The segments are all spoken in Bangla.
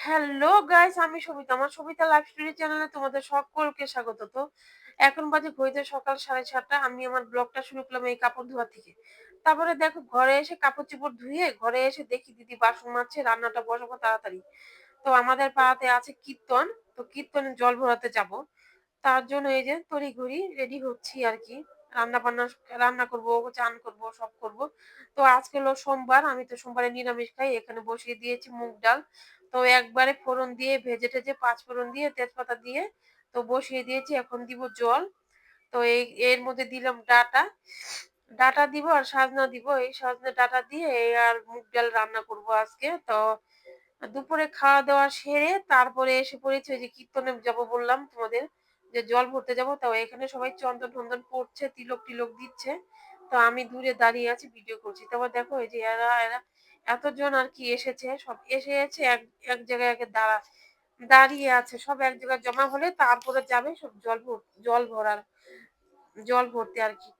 হ্যালো গাইস, আমি সবিতা। আমার সবিতা লাইফ স্টোরি চ্যানেলে তোমাদের সকলকে স্বাগত। তো এখন বাজে ঘড়িতে সকাল 7:30। আমি আমার ব্লগটা শুরু করলাম এই কাপড় ধোয়া থেকে। তারপরে দেখো ঘরে এসে কাপড় চোপড় ধুয়ে ঘরে এসে দেখি দিদি বাসন মাজছে, রান্নাটা বসাবো তাড়াতাড়ি। তো আমাদের পাড়াতে আছে কীর্তন, তো কীর্তনে জল ভরাতে যাব। তার জন্য এই যে তড়িঘড়ি রেডি হচ্ছি আর কি। রান্না বান্না রান্না করব, চান করব, সব করব। তো আজকে হলো সোমবার, আমি তো সোমবারে নিরামিষ খাই। এখানে বসিয়ে দিয়েছি মুগ ডাল। তো একবারে ফোড়ন দিয়ে ভেজে টেজে পাঁচ ফোড়ন দিয়ে তেজপাতা দিয়ে তো বসিয়ে দিয়েছি। এখন দিব জল। তো এর মধ্যে দিলাম ডাটা। ডাটা দিব আর সাজনা দিব। এই সাজনা ডাটা দিয়ে আর মুগ ডাল রান্না করব আজকে। তো দুপুরে খাওয়া দাওয়া সেরে তারপরে এসে পড়েছি ওই যে কীর্তনে যাব বললাম তোমাদের, যে জল ভরতে যাব। তো এখানে সবাই চন্দন টন্দন পড়ছে, তিলক টিলক দিচ্ছে। তো আমি দূরে দাঁড়িয়ে আছি, ভিডিও করছি। তারপর দেখো এই যে এরা এরা এতজন আর কি এসেছে, সব এসে এক এক জায়গায় দাঁড়িয়ে আছে, সব এক জায়গায় জমা হলে তারপরে যাবে সব জল ভরার জল ভরতে আর কি।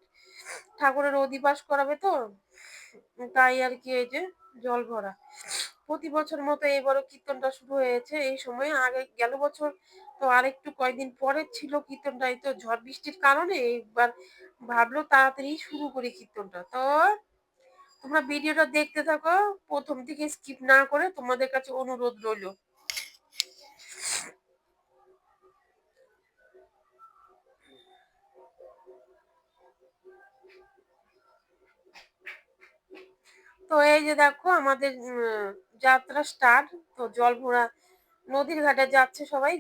ঠাকুরের অধিবাস করাবে তো, তাই আর কি এই যে জল ভরা। প্রতি বছর মতো এবারও কীর্তনটা শুরু হয়েছে এই সময়। আগে গেল বছর তো আরেকটু কয়েকদিন পরে ছিল কীর্তনটা, এই তো ঝড় বৃষ্টির কারণে এইবার ভাবলো তাড়াতাড়ি শুরু করি কীর্তনটা। তো তোমরা ভিডিওটা দেখতে থাকো প্রথম থেকে স্কিপ না করে, তোমাদের কাছে অনুরোধ রইল। তো এই যে দেখো আমাদের যাত্রা স্টার্ট। তো জল ভরা নদীর ঘাটে যাচ্ছে সবাই।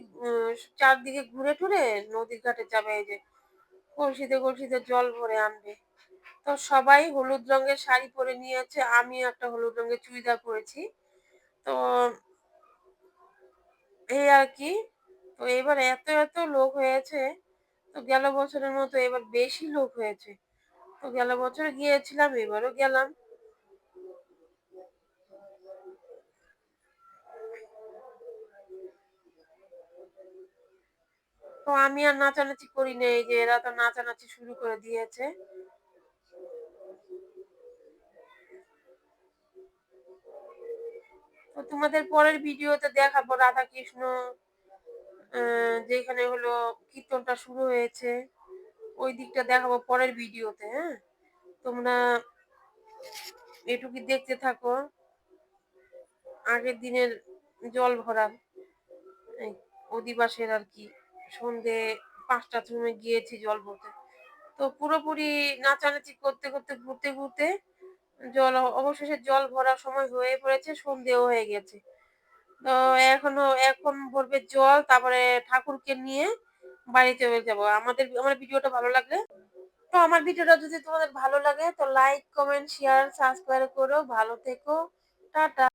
চারদিকে ঘুরে টুরে নদীর ঘাটে যাবে। এই যে কলসিতে কলসিতে জল ভরে আনবে। তো সবাই হলুদ রঙের শাড়ি পরে নিয়েছে, আমি একটা হলুদ রঙের চুড়িদার পরেছি। তো এই আর কি। তো এবার এত এত লোক হয়েছে, তো গেল বছরের মতো এবার বেশি লোক হয়েছে। তো গেল বছর গিয়েছিলাম, এবারও গেলাম। তো আমি আর নাচানাচি করি না, এই যে এরা তো নাচানাচি শুরু করে দিয়েছে। তো তোমাদের পরের ভিডিওতে দেখাবো রাধা কৃষ্ণ যেখানে হলো কীর্তনটা শুরু হয়েছে, ওই দিকটা দেখাবো পরের ভিডিওতে। হ্যাঁ, তোমরা এটুকু দেখতে থাকো। আগের দিনের জল ভরার এই অধিবাসের আর কি, সন্ধে 5টার সময় গিয়েছি জল ভরতে। তো পুরোপুরি নাচানাচি করতে করতে ঘুরতে ঘুরতে অবশেষে জল ভরার সময় হয়ে পড়েছে, সন্ধেও হয়ে গেছে। তো এখন ভরবে জল, তারপরে ঠাকুরকে নিয়ে বাড়িতে যাবো। আমার ভিডিওটা ভালো লাগলে, তো আমার ভিডিওটা যদি তোমাদের ভালো লাগে তো লাইক কমেন্ট শেয়ার সাবস্ক্রাইব করো। ভালো থেকো, টাটা।